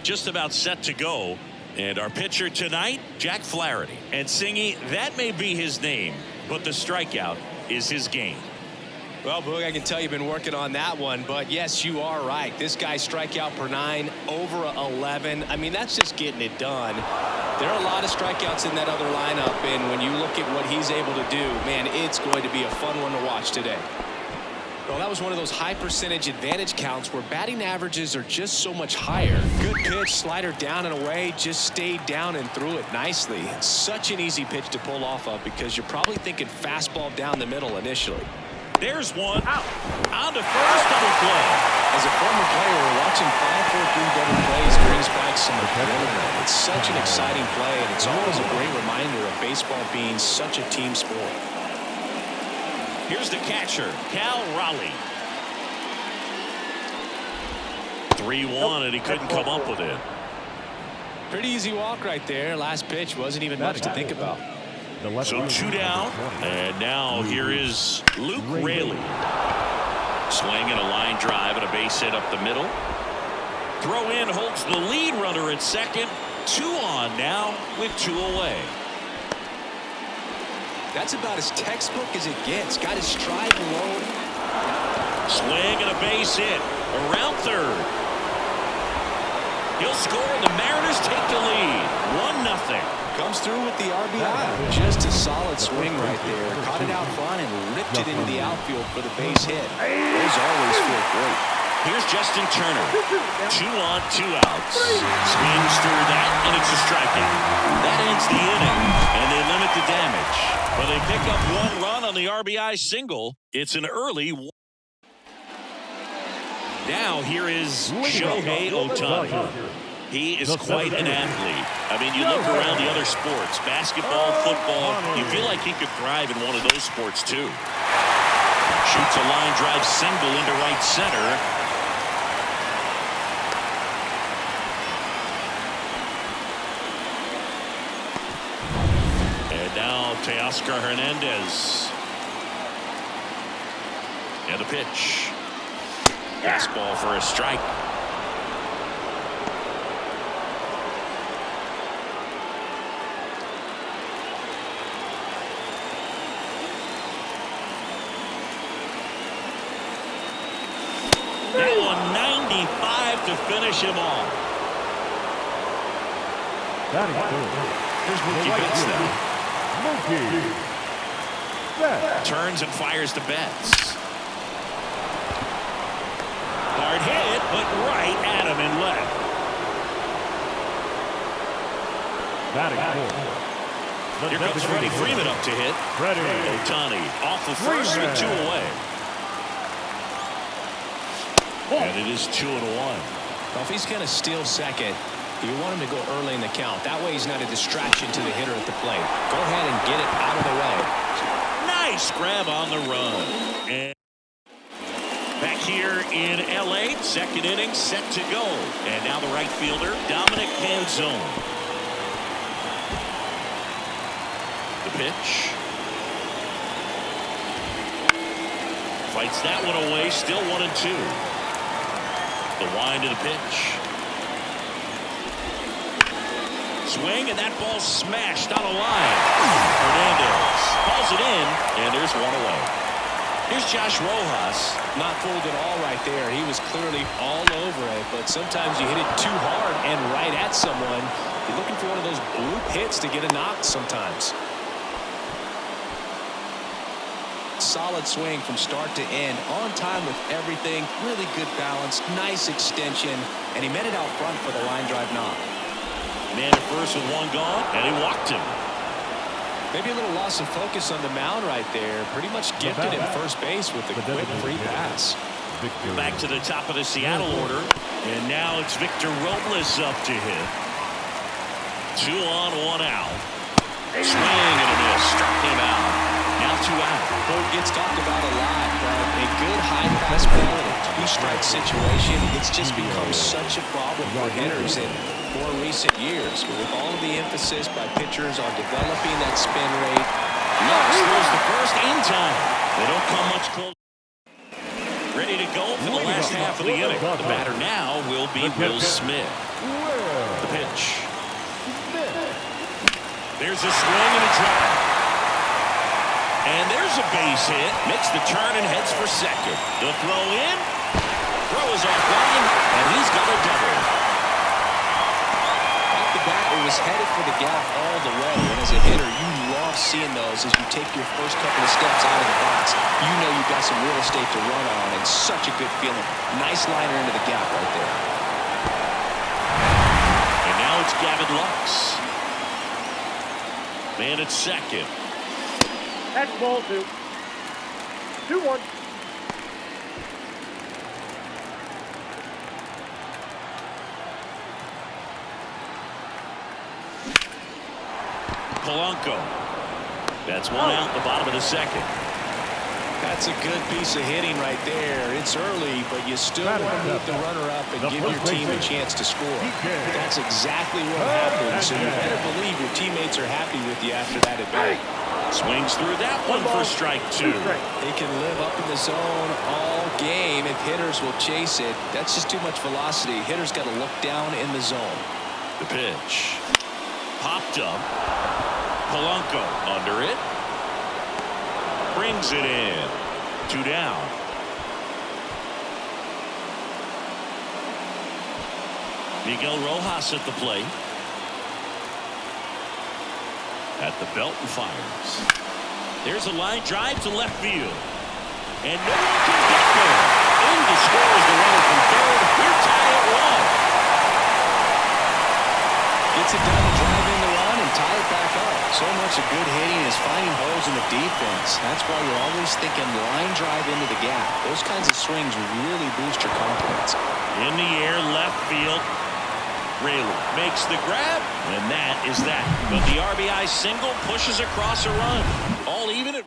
just about set to go. And our pitcher tonight, Jack Flaherty. And Singy, that may be his name, but the strikeout is his game. Well, Boog, I can tell you've been working on that one, but yes, you are right. This guy's strikeout per 9, over 11. I mean, that's just getting it done. There are a lot of strikeouts in that other lineup, and when you look at what he's able to do, man, it's going to be a fun one to watch today. Well, that was one of those high percentage advantage counts where batting averages are just so much higher. Good pitch, slider down and away, just stayed down and threw it nicely. It's such an easy pitch to pull off of because you're probably thinking fastball down the middle initially. There's one out. On to first, double play. As a former player, watching 5-4-3 double plays brings back some adrenaline. It's such an exciting play, and it's always a great reminder of baseball being such a team sport. Here's the catcher, Cal Raleigh. 3-1, and he couldn't come up with it. Pretty easy walk right there. Last pitch wasn't even much to think about. So 2 down, and now here is Luke Raley. Swing and a line drive and a base hit up the middle. Throw in holds the lead runner at second. 2 on now with 2 away. That's about as textbook as it gets. Got his stride low. Swing and a base hit around third. He'll score, and the Mariners take the lead. 1-0. Comes through with the RBI. Just a solid swing right there. Caught it out front and ripped it into the outfield for the base hit. Those always feel great. Here's Justin Turner. 2 on, 2 outs. Swings through that, and it's a strikeout. That ends the inning, and they limit the damage. But they pick up 1 run on the RBI single. It's an early. Now here is Shohei Ohtani. He is quite an athlete. I mean, you look around the other sports, basketball, football, you feel like he could thrive in one of those sports too. Shoots a line drive single into right center. And now Teoscar Hernandez. And the pitch. Fastball for a strike. Now a 95 to finish him off. Here's Mookie Betts now. Turns and fires to Betts. Hard hit, but right at him and left. Here comes Freddie Freeman up to hit. Ohtani off the first with 2 away. And it is 2-1. Well, if he's going to steal second, you want him to go early in the count. That way he's not a distraction to the hitter at the plate. Go ahead and get it out of the way. Nice grab on the run. And back here in L.A., second inning set to go. And now the right fielder, Dominic Canzone. The pitch. Fights that one away, still 1-2. The wind of the pitch. Swing, and that ball smashed on a line. Hernandez calls it in, and there's 1 away. Here's Josh Rojas. Not fooled at all right there. He was clearly all over it, but sometimes you hit it too hard and right at someone. You're looking for one of those bloop hits to get a knock sometimes. Solid swing from start to end, on time with everything, really good balance, nice extension, and he met it out front for the line drive knock. Man at first with 1 gone, and he walked him. Maybe a little loss of focus on the mound right there. Pretty much gifted him first base with a quick free pass. Back to the top of the Seattle order, and now it's Victor Robles up to hit. 2 on, 1 out. Swing and a miss, struck him out. Now 2 out. Well, it gets talked about a lot, but a good high fastball in a 2-strike situation, it's just become such a problem for hitters in more recent years. With all of the emphasis by pitchers on developing that spin rate. Lux throws the first in time. They don't come much closer. Ready to go for the last half of the inning. The batter now will be Will Smith. The pitch. There's a swing and a drive. And there's a base hit. Makes the turn and heads for second. The throw in. Throw is offline, and he's got a double. Off the bat, it was headed for the gap all the way. And as a hitter, you love seeing those as you take your first couple of steps out of the box. You know you've got some real estate to run on, and such a good feeling. Nice liner into the gap right there. And now it's Gavin Lux. Man at second. That's ball 2. 2-1. Polanco. That's one out in the bottom of the second. That's a good piece of hitting right there. It's early, but you still want to move the runner up and give your team a chance to score. That's exactly what happened, so you better believe your teammates are happy with you after that at bat. Swings through that one for strike 2. They can live up in the zone all game if hitters will chase it. That's just too much velocity. Hitters got to look down in the zone. The pitch. Popped up. Polanco under it. Brings it in. 2 down. Miguel Rojas at the plate. At the belt and fires. There's a line drive to left field. And no one can get there. In to score is the runner from third. We're tied at 1. Gets it down to drive in the run and tie it back up. So much of good hitting is finding holes in the defense. That's why you're always thinking line drive into the gap. Those kinds of swings really boost your confidence. In the air, left field. Rayleigh makes the grab, and that is that. But the RBI single pushes across a run. All even at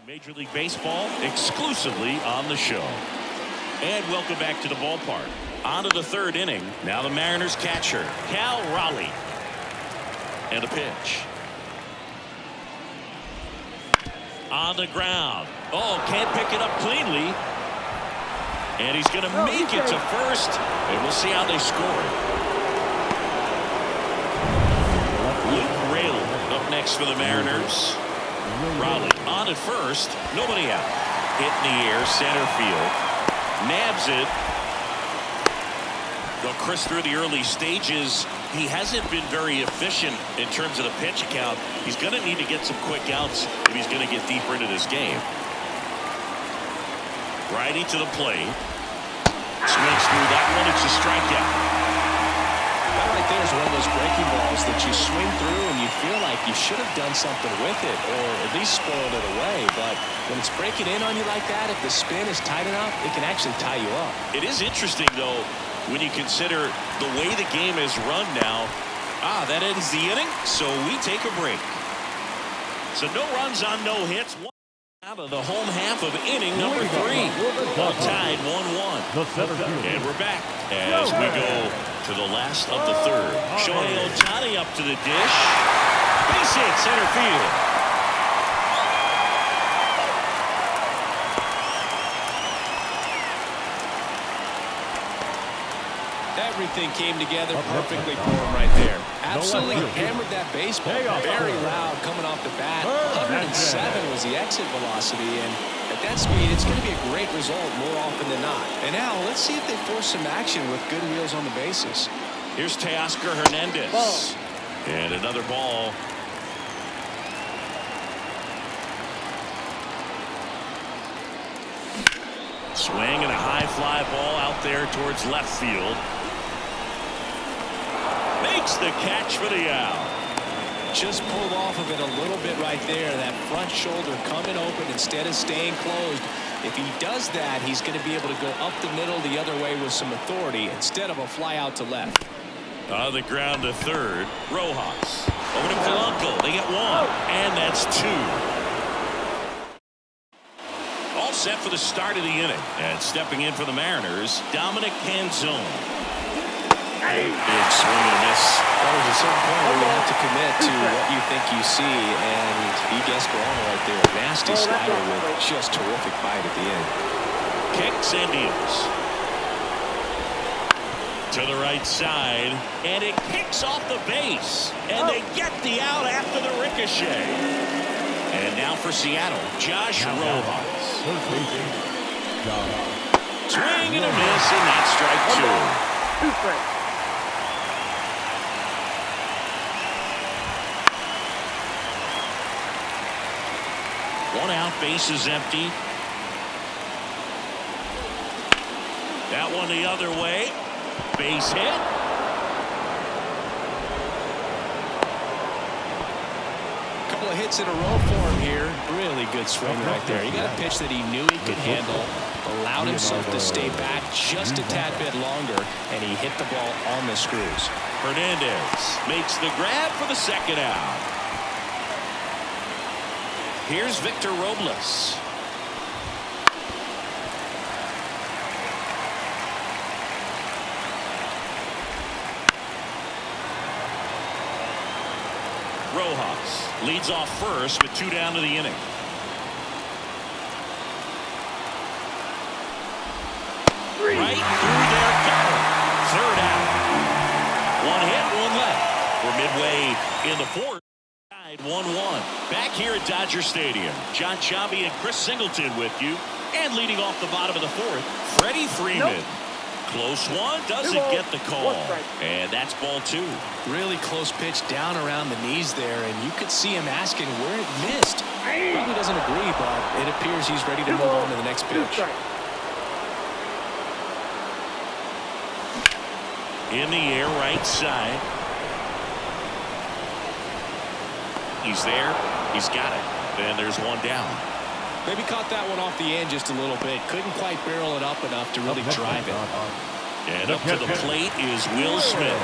Major League Baseball exclusively on the show. And welcome back to the ballpark. On to the third inning. Now the Mariners catcher, Cal Raleigh. And a pitch. On the ground. Oh, can't pick it up cleanly. And he's going to make it to first. And we'll see how they score. Up next for the Mariners. Raleigh on at first. Nobody out. Hit in the air. Center field. Nabs it. Well, Chris, through the early stages, he hasn't been very efficient in terms of the pitch count. He's going to need to get some quick outs if he's going to get deeper into this game. Righty to the plate. Swings through that one. It's a strikeout. That right there is one of those breaking balls that you swing through and you feel like you should have done something with it or at least spoiled it away. But when it's breaking in on you like that, if the spin is tight enough, it can actually tie you up. It is interesting, though, when you consider the way the game is run now. That ends the inning, so we take a break. So no runs on no hits. One out of the home half of inning number 3. All tied 1-1. And we're back as we go to the last of the third. Shohei Ohtani up to the dish. Base hit, center field. Everything came together perfectly for him right there. Absolutely hammered that baseball. Very loud coming off the bat. 107 was the exit velocity, and at that speed, it's going to be a great result more often than not. And now, let's see if they force some action with good wheels on the bases. Here's Teoscar Hernandez. And another ball. Swing and a high fly ball out there towards left field. Makes the catch for the out. Just pulled off of it a little bit right there. That front shoulder coming open instead of staying closed. If he does that, he's going to be able to go up the middle the other way with some authority instead of a fly out to left. On the ground to third. Rojas. Over to Polanco. They get one. And that's 2. All set for the start of the inning. And stepping in for the Mariners, Dominic Canzone. Big swing and a miss. Well, there's a certain point where you have to commit to what you think you see, and he guessed wrong right there. Nasty slider with just terrific bite at the end. Kicks and deals. To the right side, and it kicks off the base, and they get the out after the ricochet. And now for Seattle, Josh Rojas. Swing and a miss, and that's strike 2. 2 strikes. One out, base is empty. That one the other way. Base hit. Couple of hits in a row for him here. Really good swing right there. He got a pitch that he knew he could handle, allowed himself to stay back just a tad bit longer, and he hit the ball on the screws. Hernandez makes the grab for the second out. Here's Victor Robles. Rojas leads off first with 2 down to the inning. Right through their cover. Third out. 1 hit, 1 left. We're midway in the 4th. 1-1. Back here at Dodger Stadium. John Chambi and Chris Singleton with you. And leading off the bottom of the 4th, Freddie Freeman. Nope. Close one, doesn't get the call. And that's ball 2. Really close pitch down around the knees there, and you could see him asking where it missed. Probably doesn't agree, but it appears he's ready to move on to the next pitch. In the air, right side. He's there. He's got it. And there's 1 down. Maybe caught that one off the end just a little bit. Couldn't quite barrel it up enough to really drive it. And up to the plate is Will Smith.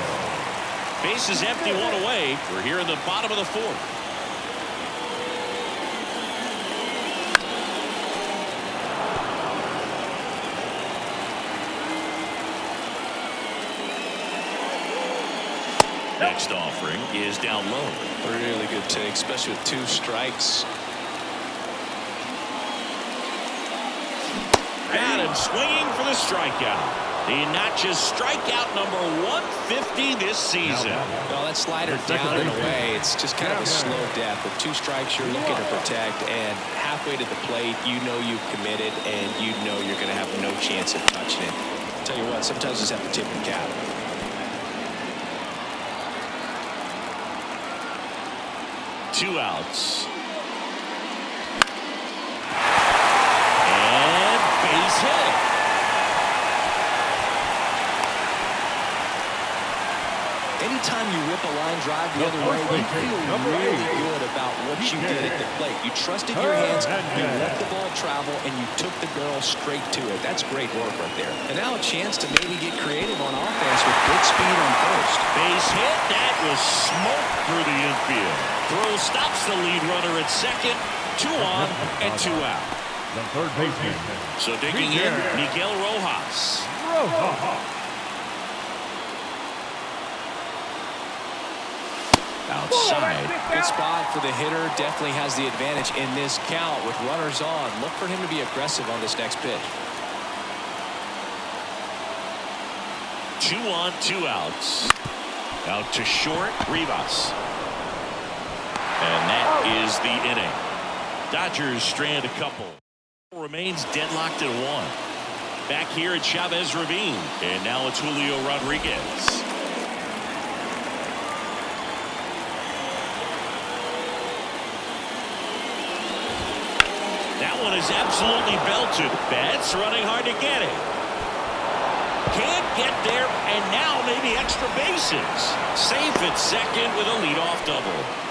Base is empty, 1 away. We're here in the bottom of the 4th. Next offering is down low. Really good take, especially with 2 strikes. Got him swinging for the strikeout. He notches strikeout number 150 this season. Well, that slider down and away, it's just kind of a slow death. With 2 strikes, you're looking to protect, and halfway to the plate, you know you've committed, and you know you're going to have no chance of touching it. Tell you what, sometimes you just have to tip your cap. Two outs. Base hit. Anytime you whip a line drive the other way, you feel really good about what you did at the plate. You trusted your hands, you let the ball travel, and you took the barrel straight to it. That's great work right there. And now a chance to maybe get creative on offense with good speed on first. Base hit. That was smoke through the infield. Throw stops the lead runner at second. 2 on and 2 out. The third baseman. So digging in, Miguel Rojas. Outside. Good spot for the hitter. Definitely has the advantage in this count with runners on. Look for him to be aggressive on this next pitch. 2 on, 2 outs. Out to short, Rivas. And that is the inning. Dodgers strand a couple. Remains deadlocked at 1. Back here at Chavez Ravine. And now it's Julio Rodriguez. That one is absolutely belted. Betts running hard to get it. Can't get there, and now maybe extra bases. Safe at second with a leadoff double.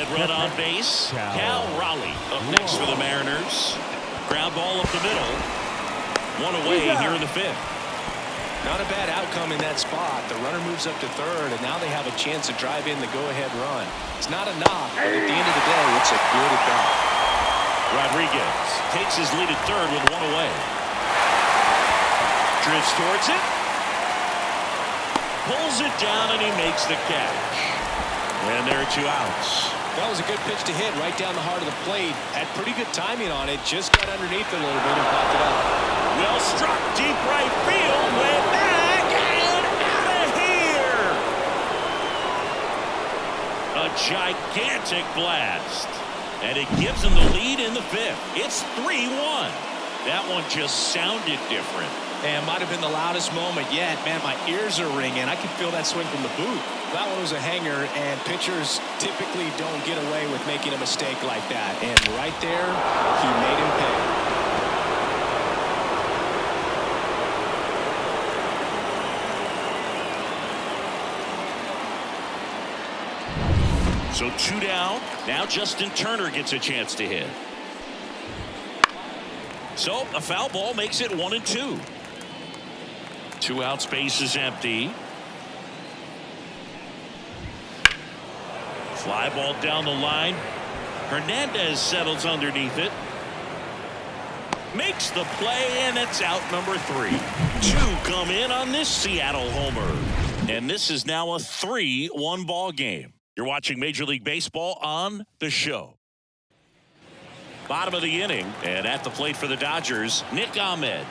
Run on base. Cal Raleigh up next for the Mariners. Ground ball up the middle. 1 away here in the 5th. Not a bad outcome in that spot. The runner moves up to third, and now they have a chance to drive in the go-ahead run. It's not enough, but at the end of the day, it's a good at-bat. Rodriguez takes his lead at third with 1 away. Drifts towards it. Pulls it down, and he makes the catch. And there are 2 outs. That was a good pitch to hit right down the heart of the plate. Had pretty good timing on it. Just got underneath a little bit and popped it up. Well struck, deep right field. Way back and out of here. A gigantic blast. And it gives them the lead in the fifth. It's 3-1. That one just sounded different. And might have been the loudest moment yet. Man, my ears are ringing. I can feel that swing from the booth. That one was a hanger, and pitchers typically don't get away with making a mistake like that. And right there, he made him pay. So 2 down. Now Justin Turner gets a chance to hit. So a foul ball makes it 1-2. 2 outs, base is empty. Fly ball down the line. Hernandez settles underneath it. Makes the play, and it's out number 3. 2 come in on this Seattle homer. And this is now a 3-1 ball game. You're watching Major League Baseball on The Show. Bottom of the inning, and at the plate for the Dodgers, Nick Ahmed.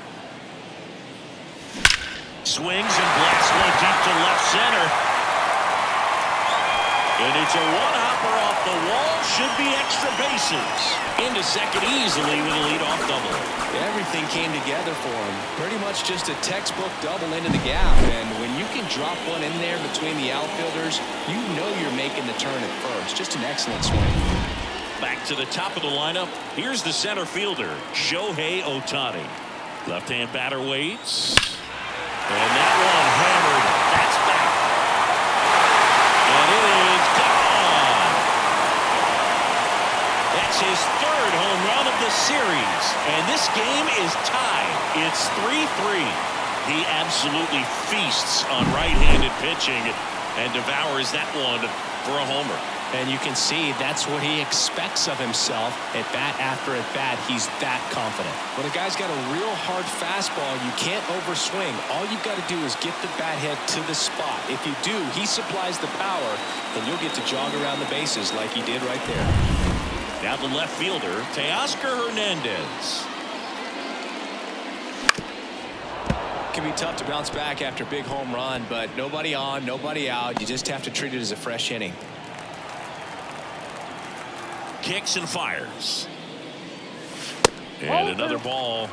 Swings and blasts one deep to left center. And it's a one-hopper off the wall. Should be extra bases. Into second easily with a leadoff double. Everything came together for him. Pretty much just a textbook double into the gap. And when you can drop one in there between the outfielders, you know you're making the turn at first. Just an excellent swing. Back to the top of the lineup. Here's the center fielder, Shohei Ohtani. Left-hand batter waits. And that one hammered. That's back. And it is gone. That's his 3rd home run of the series. And this game is tied. It's 3-3. He absolutely feasts on right-handed pitching and devours that one for a homer. And you can see that's what he expects of himself at bat after at bat. He's that confident. When a guy's got a real hard fastball, you can't overswing. All you've got to do is get the bat head to the spot. If you do, he supplies the power, and you'll get to jog around the bases like he did right there. Now the left fielder, Teoscar Hernandez. It can be tough to bounce back after a big home run, but nobody on, nobody out. You just have to treat it as a fresh inning. Kicks and fires. And another ball.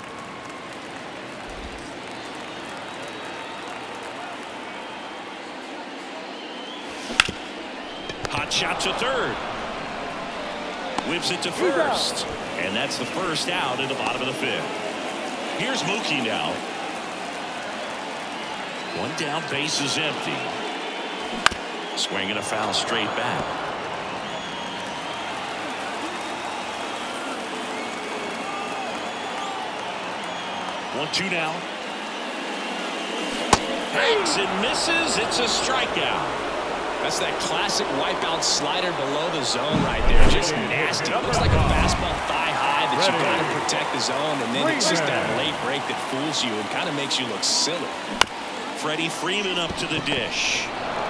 Hot shot to third. Whips it to first. And that's the first out in the bottom of the 5th. Here's Mookie now. 1 down, base is empty. Swinging a foul straight back. 1-2 now. Hangs and misses. It's a strikeout. That's that classic wipeout slider below the zone right there. Just nasty. Looks like a fastball thigh high that you got to protect the zone, and then it's just that late break that fools you and kind of makes you look silly. Freddie Freeman up to the dish.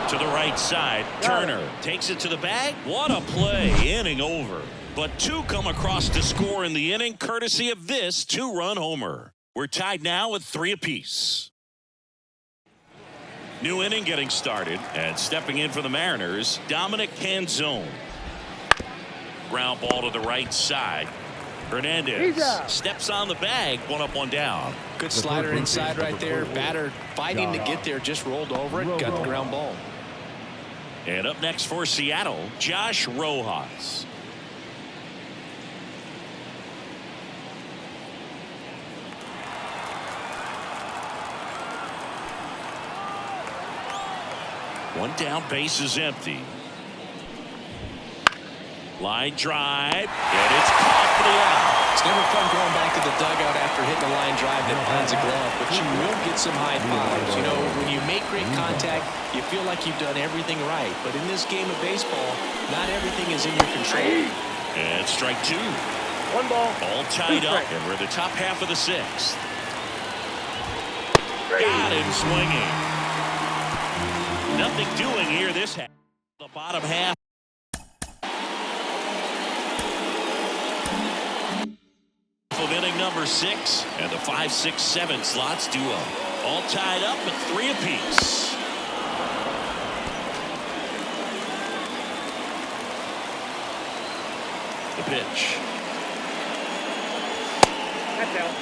To the right side. Turner takes it to the bag. What a play. Inning over. But 2 come across to score in the inning, courtesy of this 2-run homer. We're tied now at 3 apiece. New inning getting started, and stepping in for the Mariners, Dominic Canzone. Ground ball to the right side. Hernandez steps on the bag, 1 up, 1 down. Good slider inside right there. Batter fighting to get there, just rolled over it, got the ground ball. And up next for Seattle, Josh Rojas. One down, base is empty. Line drive, and it's caught for the out. It's never fun going back to the dugout after hitting a line drive that finds a glove, but you will get some high fives. You know, when you make great contact, you feel like you've done everything right. But in this game of baseball, not everything is in your control. And strike 2. 1 ball. All tied up, and we're in the top half of the 6th. Got him swinging. Nothing doing here this half. The bottom half. inning number 6, and the 5, 6, 7 slots duo. All tied up at 3 apiece. The pitch. That's out.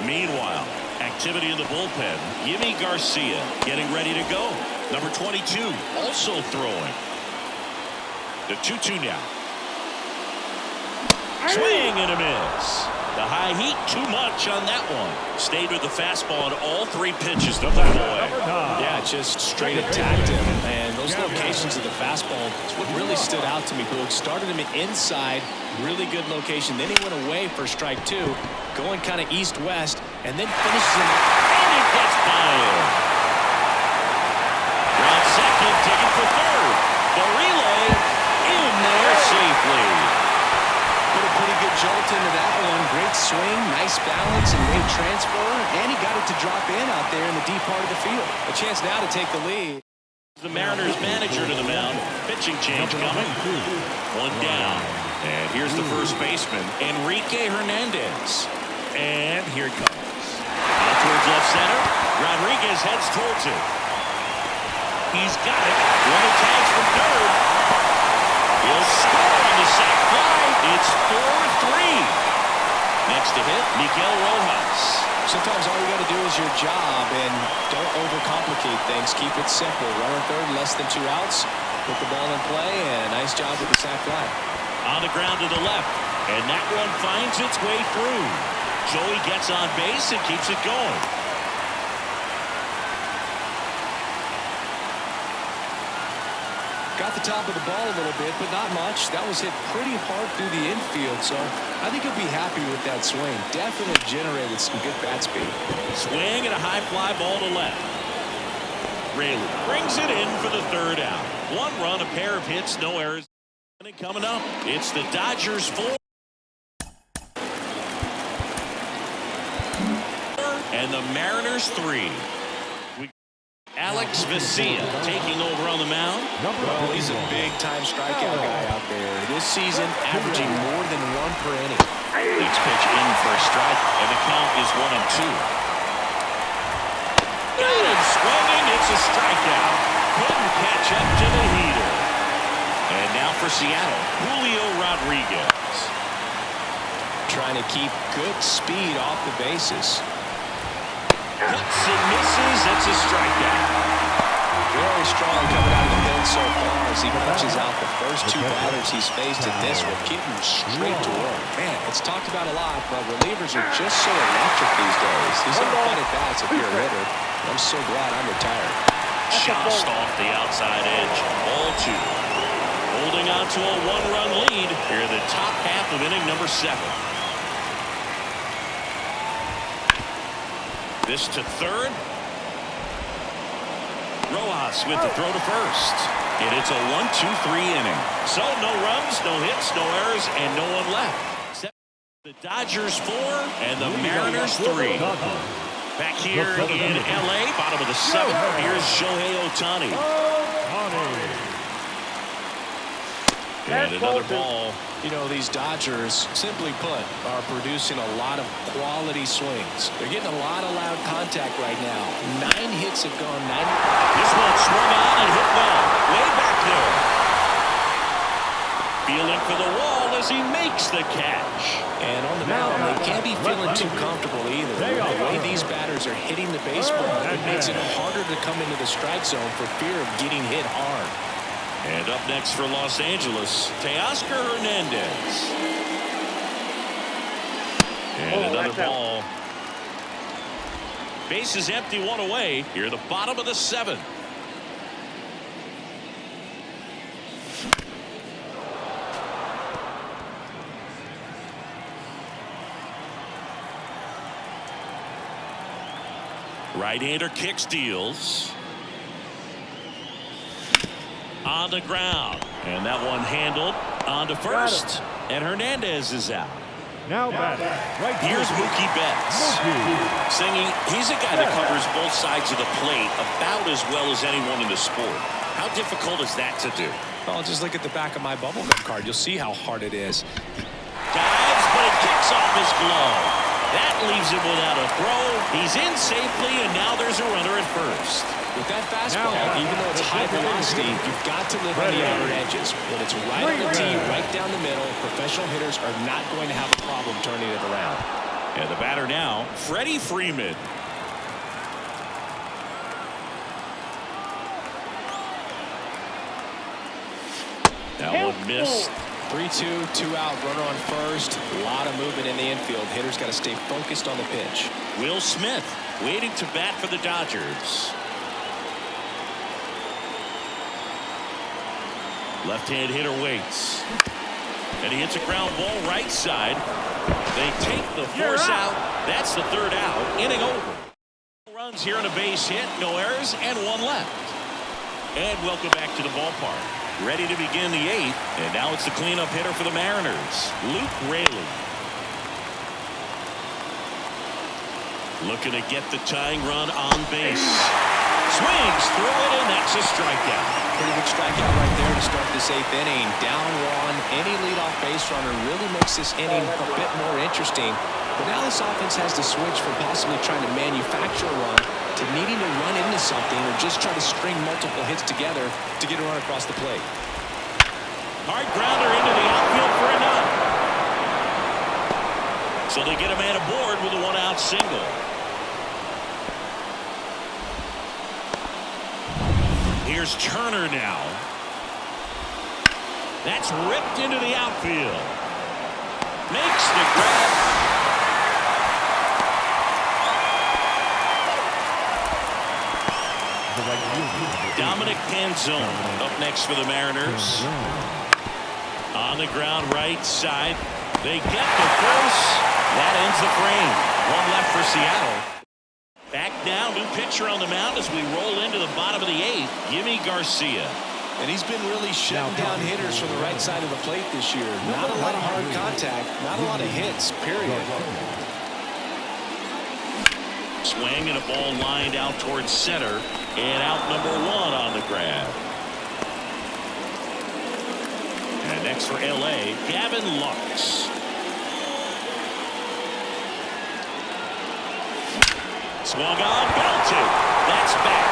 Meanwhile, activity in the bullpen. Yimi Garcia getting ready to go. Number 22 also throwing. The 2-2 now. Swing and a miss. The high heat, too much on that one. Stayed with the fastball on all 3 pitches to put away. Yeah, just straight attacked him. And those locations of the fastball, it's what really stood out to me, Boog. Started him inside, really good location. Then he went away for strike 2, going kind of east-west, and then finishes him. And it gets by him. Round second, taking for third. The relay in there safely. Put a pretty good jolt into that one. Great swing, nice balance, and great transfer. And he got it to drop in out there in the deep part of the field. A chance now to take the lead. The Mariners manager to the mound. Pitching change coming. 1 down. And here's the first baseman, Enrique Hernandez. And here it comes. Out towards left center. Rodriguez heads towards it. He's got it. Runner tags from third. He'll score on the sac fly. It's 4-3. Next to hit, Miguel Rojas. Sometimes all you got to do is your job and don't overcomplicate things. Keep it simple. Runner third, less than 2 outs. Put the ball in play, and nice job with the sac fly. On the ground to the left, and that one finds its way through. Joey gets on base and keeps it going. Got the top of the ball a little bit, but not much. That was hit pretty hard through the infield, so I think he'll be happy with that swing. Definitely generated some good bat speed. Swing and a high fly ball to left. Rayleigh brings it in for the 3rd out. 1 run, a pair of hits, no errors. Coming up, it's the Dodgers 4 and the Mariners 3. Alex Vesia taking over on the mound. Well, he's a big-time strikeout guy out there. This season, averaging more than 1 per inning. Next pitch in for a strike, and the count is 1-2. Got him swinging. It's a strikeout. Couldn't catch up to the heater. And now for Seattle, Julio Rodriguez. Trying to keep good speed off the bases. Cuts and misses. That's a strikeout. Very strong coming out of the pen so far as he punches out the first 2 batters he's faced in this one, getting straight to work. Man, it's talked about a lot, but relievers are just so electric these days. These are fun at bats if you're a hitter. I'm so glad I'm retired. Just off the outside edge. Ball 2. Holding on to a 1-run lead here in the top half of inning number 7. This to third. Rojas with the throw to first. And it's a 1-2-3 inning. So no runs, no hits, no errors, and no one left. The Dodgers 4 and the Mariners 3. Back here in L.A., bottom of the 7th. Here's Shohei Ohtani. And another ball. You know, these Dodgers, simply put, are producing a lot of quality swings. They're getting a lot of loud contact right now. 9 hits have gone 90. This one swung on and hit well. Way back there. Feeling for the wall as he makes the catch. And on the mound, they can't be feeling too comfortable either. The way these batters are hitting the baseball, it makes it harder to come into the strike zone for fear of getting hit hard. And up next for Los Angeles, Teoscar Hernandez. And another ball. Base is empty, 1 away. Here at the bottom of the 7th. Right-hander kick steals. On the ground. And that one handled on to first. And Hernandez is out. Now batting. Right. Here's Mookie Betts. Singing, he's a guy that covers both sides of the plate about as well as anyone in the sport. How difficult is that to do? Well, just look at the back of my bubblegum card. You'll see how hard it is. Dives, but it kicks Knocks off his glove. That leaves him without a throw. He's in safely, and now there's a runner at first. With that fastball, even though it's high velocity, you've got to live on the outer edges. When it's right on the tee, right down the middle, professional hitters are not going to have a problem turning it around. And the batter now, Freddie Freeman. That one missed. 3-2, 2 out, runner on first. A lot of movement in the infield. Hitters got to stay focused on the pitch. Will Smith waiting to bat for the Dodgers. Left-hand hitter waits. And he hits a ground ball right side. They take the force out. That's the third out. Inning over. Runs here on a base hit. No errors and one left. And welcome back to the ballpark. Ready to begin the eighth. And now it's the cleanup hitter for the Mariners, Luke Raley. Looking to get the tying run on base. Swings through it, and that's a strikeout. Pretty good strikeout right there to start this eighth inning. Down one. Any leadoff base runner really makes this inning a bit more interesting. But now this offense has to switch from possibly trying to manufacture a run to needing to run into something or just try to string multiple hits together to get a run across the plate. Hard grounder into the outfield for a knock. So they get a man aboard with a one-out single. Here's Turner now. That's ripped into the outfield. Makes the grab. Dominic Panzone up next for the Mariners. On the ground right side. They get the first. That ends the frame. One left for Seattle. Back now, new pitcher on the mound as we roll into the bottom of the eighth. Yimi Garcia. And he's been really shutting down hitters from the right side of the plate this year. Not a lot of hard contact. Not a lot of hits, period. Swing and a ball lined out towards center. And out number one on the grab. And next for L.A., Gavin Lux. Swung on, belted. That's back.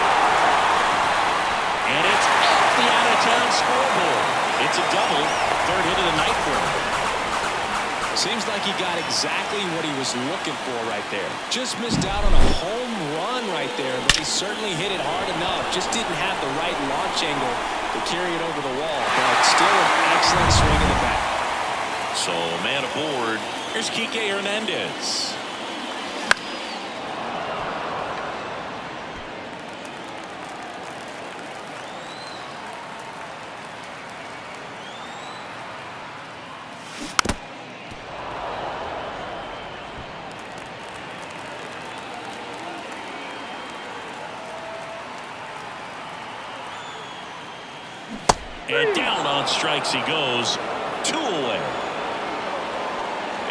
And it's off the out-of-town scoreboard. It's a double. Third hit of the night for him. Seems like he got exactly what he was looking for right there. Just missed out on a home run right there, but he certainly hit it hard enough. Just didn't have the right launch angle to carry it over the wall, but still an excellent swing in the back. So, man aboard. Here's Kike Hernandez. And down on strikes he goes. 2 away.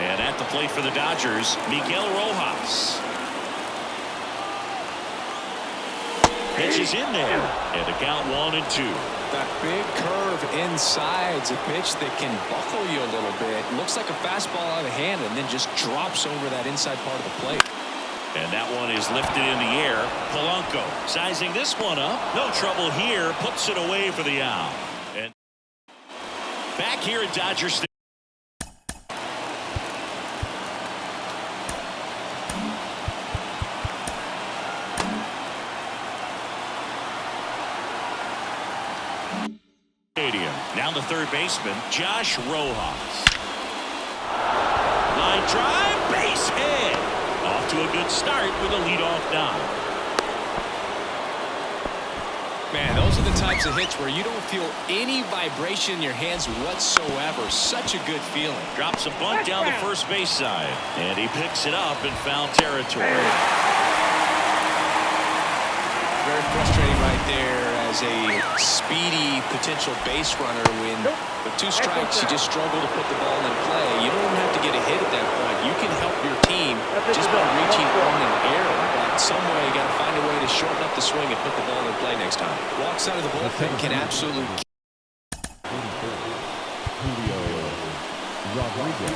And at the plate for the Dodgers, Miguel Rojas. Pitch is in there. And the count 1-2. That big curve inside's a pitch that can buckle you a little bit. Looks like a fastball out of the hand and then just drops over that inside part of the plate. And that one is lifted in the air. Polanco sizing this one up. No trouble here. Puts it away for the out. And back here at Dodger Stadium. Now the third baseman, Josh Rojas. Line drive, base hit. Off to a good start with a leadoff dive. Man, those are the types of hits where you don't feel any vibration in your hands whatsoever. Such a good feeling. Drops a bunt down the first base side. And he picks it up in foul territory. Very frustrating right there as a speedy potential base runner when with 2 strikes you just struggle to put the ball in play. You don't even have to get a hit at that point. You can help your team just by reaching on an error. But some way you got to find a way to shorten up the swing and put the ball in play next time. Walks out of the bullpen can absolutely. Julio Rodriguez.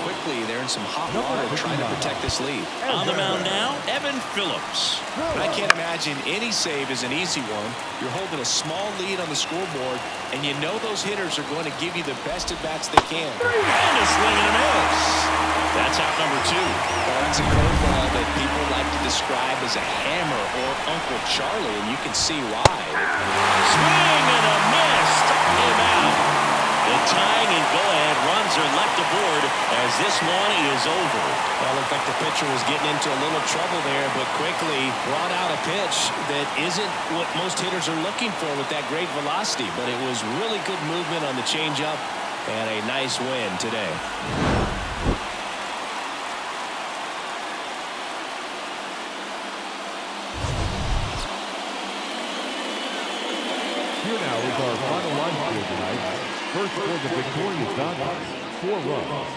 quickly they're in some hot water trying to protect this lead. On the mound now, Evan Phillips. I can't imagine any save is an easy one. You're holding a small lead on the scoreboard, and you know those hitters are going to give you the best at-bats they can. And a swing and a miss. That's out number 2. Well, that's a curveball that people like to describe as a hammer or Uncle Charlie, and you can see why. Swing and a miss. Struck him out. The tying and go-ahead runs are left aboard as this one is over. Well, it looked like the pitcher was getting into a little trouble there, but quickly brought out a pitch that isn't what most hitters are looking for with that great velocity, but it was really good movement on the changeup and a nice win today. Here now is our final line score tonight. First for the victorious Dodgers, 4 runs.